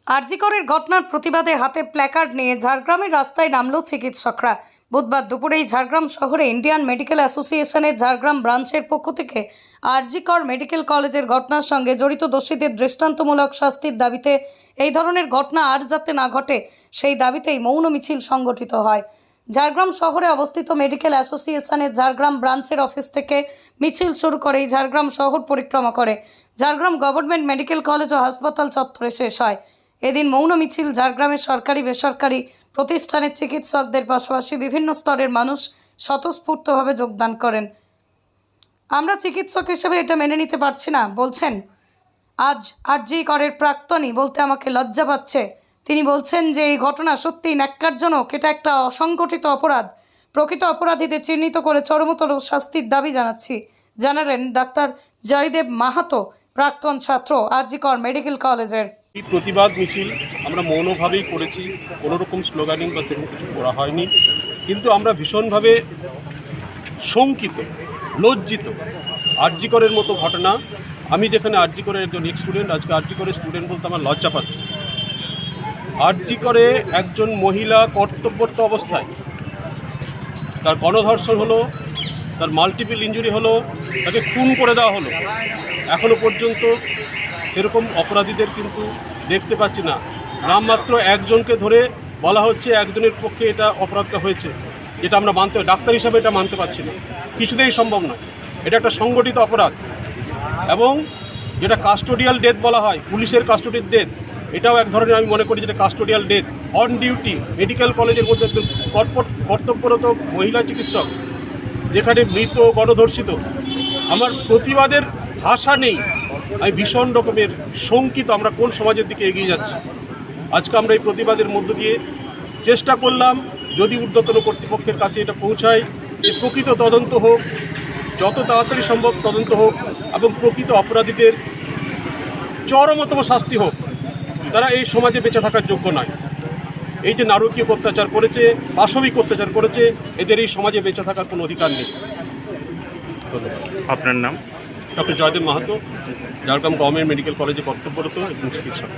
আরজিকরের ঘটনার প্রতিবাদে হাতে প্ল্যাকার্ড নিয়ে ঝাড়গ্রামের রাস্তায় নামলো চিকিৎসকরা। বুধবার দুপুরেই ঝাড়গ্রাম শহরে ইন্ডিয়ান মেডিকেল অ্যাসোসিয়েশনের ঝাড়গ্রাম ব্রাঞ্চের পক্ষ থেকে আরজিকর মেডিকেল কলেজের ঘটনার সঙ্গে জড়িত দোষীদের দৃষ্টান্তমূলক শাস্তির দাবিতে এই ধরনের ঘটনা আর যাতে না ঘটে সেই দাবিতেই মৌন মিছিল সংগঠিত হয়। ঝাড়গ্রাম শহরে অবস্থিত মেডিকেল অ্যাসোসিয়েশনের ঝাড়গ্রাম ব্রাঞ্চের অফিস থেকে মিছিল শুরু করে ঝাড়গ্রাম শহর পরিক্রমা করে ঝাড়গ্রাম গভর্নমেন্ট মেডিকেল কলেজ ও হাসপাতাল চত্বরে শেষ হয়। এদিন মৌন মিছিল ঝাড়গ্রামের সরকারি বেসরকারি প্রতিষ্ঠানের চিকিৎসকদের পাশাপাশি বিভিন্ন স্তরের মানুষ স্বতঃস্ফূর্তভাবে যোগদান করেন। আমরা চিকিৎসক হিসেবে এটা মেনে নিতে পারছি না বলছেন আজ আরজিকরের প্রাক্তনী, বলতে আমাকে লজ্জা পাচ্ছে। তিনি বলছেন যে এই ঘটনা সত্যিই ন্যাক্কারজনক, এটা একটা অসংগঠিত অপরাধ। প্রকৃত অপরাধীদের চিহ্নিত করে চরমতর শাস্তির দাবি জানালেন ডাক্তার জয়দেব মাহাতো, প্রাক্তন ছাত্র আরজিকর মেডিকেল কলেজের। এই প্রতিবাদ মিছিল আমরা মৌনভাবেই করেছি, কোনো রকম স্লোগানিং বা সেরকম কিছু করা হয়নি, কিন্তু আমরা ভীষণভাবে শঙ্কিত, লজ্জিত। আরজিকরের মতো ঘটনা, আমি যেখানে আরজিকরের একজন স্টুডেন্ট, আজকে আরজিকরের স্টুডেন্ট বলতে আমার লজ্জা পাচ্ছে। আরজিকরে একজন মহিলা কর্তব্যরত অবস্থায় তার গণধর্ষণ হলো, তার মাল্টিপল ইনজুরি হলো, তাকে খুন করে দেওয়া হলো। এখনও পর্যন্ত সেরকম অপরাধীদের কিন্তু দেখতে পাচ্ছি না। নামমাত্র একজনকে ধরে বলা হচ্ছে একজনের পক্ষে এটা অপরাধটা হয়েছে, যেটা আমরা ডাক্তার হিসাবে এটা মানতে পারছি না, কিছুতেই সম্ভব নয়। এটা একটা সংগঠিত অপরাধ, এবং যেটা কাস্টোডিয়াল ডেথ বলা হয়, পুলিশের কাস্টোডির ডেথ, এটাও এক ধরনের আমি মনে করি যেটা custodial death. On duty medical কলেজের মধ্যে কর্তব্যরত মহিলা চিকিৎসক যেখানে মৃত, গণধর্ষিত। আমার প্রতিবাদের ভাষা নেই, আমি ভীষণ রকমের শঙ্কিত আমরা কোন সমাজের দিকে এগিয়ে যাচ্ছি। আজকে আমরা এই প্রতিবাদের মধ্য দিয়ে চেষ্টা করলাম যদি ঊর্ধ্বতন কর্তৃপক্ষের কাছে এটা পৌঁছায় যে প্রকৃত তদন্ত হোক, যত তাড়াতাড়ি সম্ভব তদন্ত হোক, এবং প্রকৃত অপরাধীদের চরমতম শাস্তি হোক। তারা এই সমাজে বেঁচে থাকার যোগ্য নয়। এই যে নারকীয় অত্যাচার করেছে, পাশবিক অত্যাচার করেছে, এদের এই সমাজে বেঁচে থাকার কোনো অধিকার নেই। ধন্যবাদ। আপনার নাম? Doctor Joydeb Mahato, Jhargram government medical কলেজে কর্তব্যরত একজন চিকিৎসক।